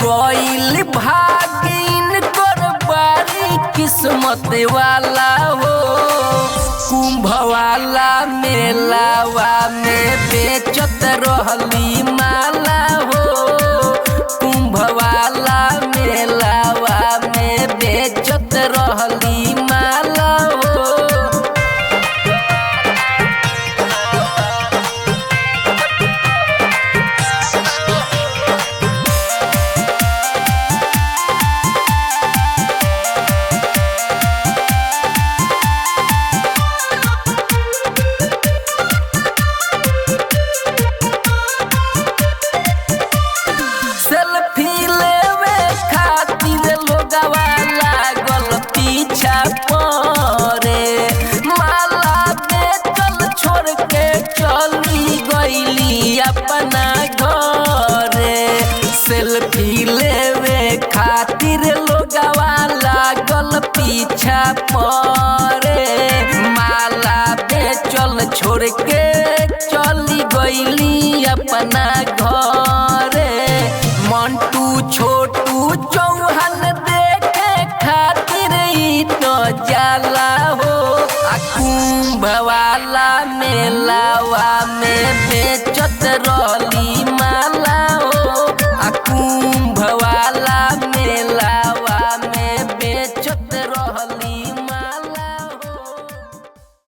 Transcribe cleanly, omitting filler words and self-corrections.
गईल भागिन कर बारी किस्मत वाला हो। कुंभ वाला मेलावा में बेचत रहली माला हो। कुंभ वाला मेलावा में बेचत रहली माला हो। सेल्फी लेवे खातिर लोगवा लागल पीछा परे। माला बेचल छोड़ के चली गईली अपना घरे। सेल्फी लेवे खातिर लोगवा लागल पीछा परे। माला बेचल छोड़ के चली गईली अपना घरे। मंटू छोटू चौहान देखे खातिर ई तो जाला हो। कुंभ वाला मेलावा में बेचत रहली